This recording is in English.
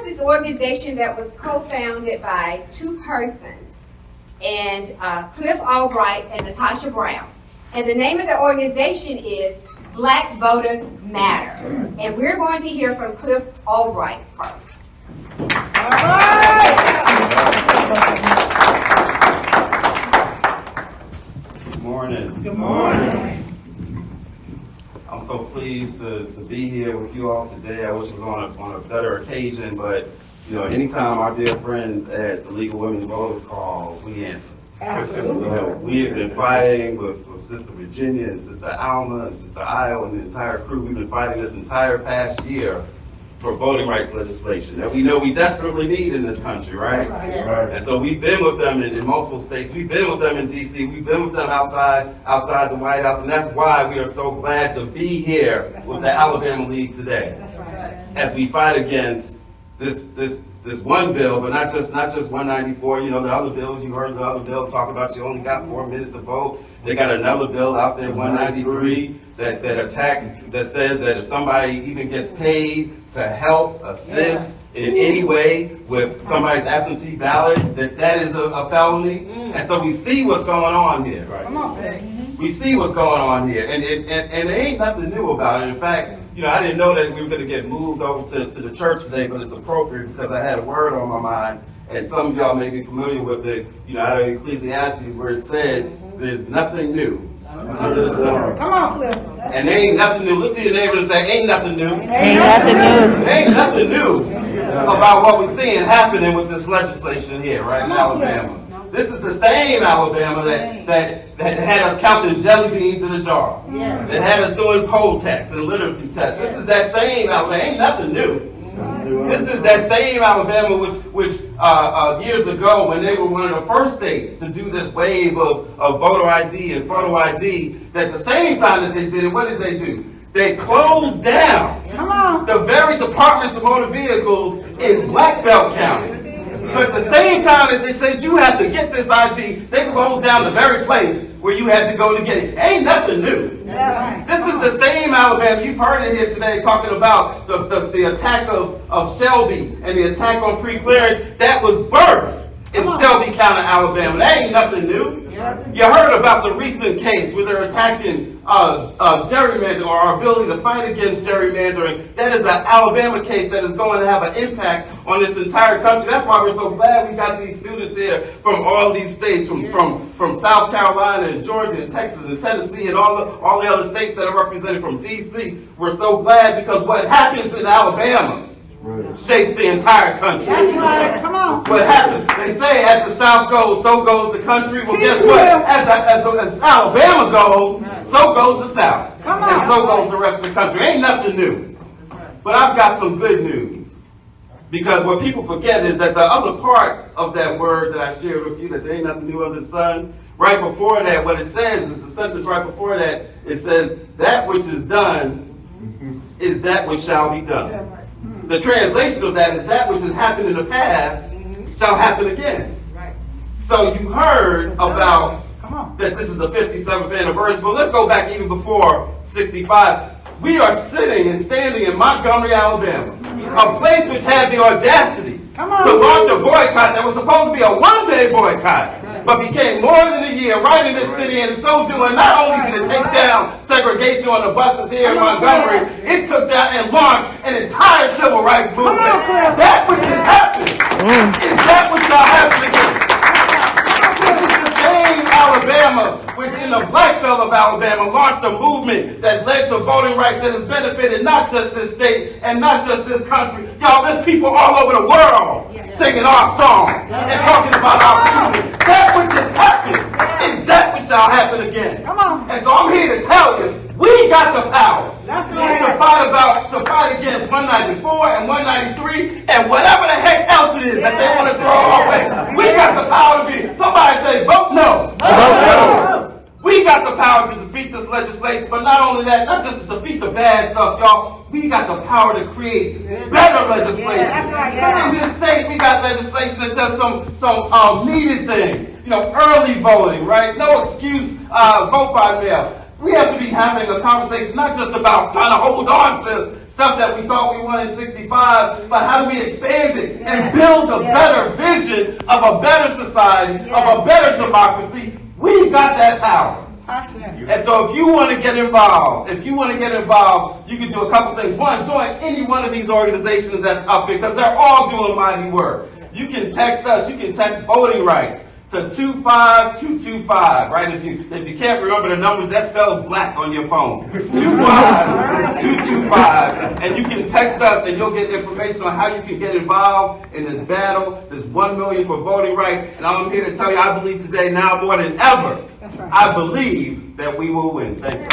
this organization that was co-founded by two persons, and Cliff Albright and Natasha Brown. And the name of the organization is Black Voters Matter. And we're going to hear from Cliff Albright first. All right. Good morning. Good morning. I'm so pleased to be here with you all today. I wish it was on a better occasion, but you know, anytime our dear friends at the League of Women Voters call, we answer. Absolutely. We have been fighting with Sister Virginia and Sister Alma and Sister Io and the entire crew. We've been fighting this entire past year for voting rights legislation that we know we desperately need in this country, right? Right. And so we've been with them in multiple states. We've been with them in D.C. We've been with them outside the White House, and that's why we are so glad to be here with the Alabama League today, That's right. as we fight against this one bill, but not just 194. You know, the other bills, you heard the other bill talk about you only got 4 minutes to vote. They got another bill out there, 193, that attacks, that says that if somebody even gets paid to help, assist in any way with somebody's absentee ballot, that is a felony. And so we see what's going on here. Come on, man. We see what's going on here, and there ain't nothing new about it. In fact, you know, I didn't know that we were going to get moved over to the church today, but it's appropriate because I had a word on my mind, and some of y'all may be familiar with it, you know, out of Ecclesiastes, where it said, there's nothing new under the sun. Come on, Cliff. And there ain't nothing new. Look to your neighbor and say, ain't nothing new. Ain't nothing new. There ain't nothing new about what we're seeing happening with this legislation here, right in Alabama. This is the same Alabama that had us counting jelly beans in a jar. Yeah. That had us doing poll tests and literacy tests. This is that same Alabama. Ain't nothing new. This is that same Alabama which years ago, when they were one of the first states to do this wave of voter ID and photo ID, that at the same time that they did it, what did they do? They closed down Come on. the very departments of motor vehicles in Black Belt counties. So at the same time that they said you have to get this ID, they closed down the very place where you had to go to get it. Ain't nothing new. That's right. This is the same Alabama. You've heard it here today talking about the attack of Shelby and the attack on pre-clearance that was birthed in Shelby County, Alabama. That ain't nothing new. You heard about the recent case where they're attacking gerrymandering, or our ability to fight against gerrymandering. That is an Alabama case that is going to have an impact on this entire country. That's why we're so glad we got these students here from all these states, from South Carolina and Georgia and Texas and Tennessee and all the other states that are represented from D.C. We're so glad because what happens in Alabama shapes the entire country. That's right. Come on. What happens? They say as the South goes, so goes the country. Well, guess what? As Alabama goes, so goes the South. Come on. And so goes the rest of the country. Ain't nothing new. But I've got some good news. Because what people forget is that the other part of that word that I shared with you, that there ain't nothing new under the sun, right before that, what it says is the sentence right before that, it says, that which is done is that which shall be done. The translation of that is that which has happened in the past shall happen again. Right. So you heard about Come on. that this is the 57th anniversary. Well, let's go back even before 65. We are sitting and standing in Montgomery, Alabama, a place which had the audacity Come on. to launch a boycott that was supposed to be a one-day boycott, but became more than a year right in this city, and in so doing, not only did it take down segregation on the buses here in Montgomery, it took down and launched an entire civil rights movement. That which has happened is that which shall happen again. This is the same Alabama which in the Black Belt of Alabama launched a movement that led to voting rights that has benefited not just this state and not just this country. Y'all, there's people all over the world singing our songs and talking about our people. That which has happened is that which shall happen again. Come on. And so I'm here to tell you, we got the power That's right. to fight against 194 and 193 and whatever the heck else it is that they want to throw our way. We got the power to be. Somebody say, vote no. Vote no. We got the power to defeat this legislation, but not only that, not just to defeat the bad stuff, y'all. We got the power to create better legislation. That's right. In this state, we got legislation that does some needed things. You know, early voting, right? No excuse, vote by mail. We have to be having a conversation not just about trying to hold on to stuff that we thought we wanted in 65, but how do we expand it and build a better vision of a better society, of a better democracy. We got that power. And so if you want to get involved, you can do a couple things. One, join any one of these organizations that's up here because they're all doing mighty work. You can text us, you can text voting rights to 25225, right? If you can't remember the numbers, that spells black on your phone. 25225, and you can text us and you'll get information on how you can get involved in this battle, this 1 million for voting rights. And I'm here to tell you, I believe today now more than ever, I believe that we will win. Thank you.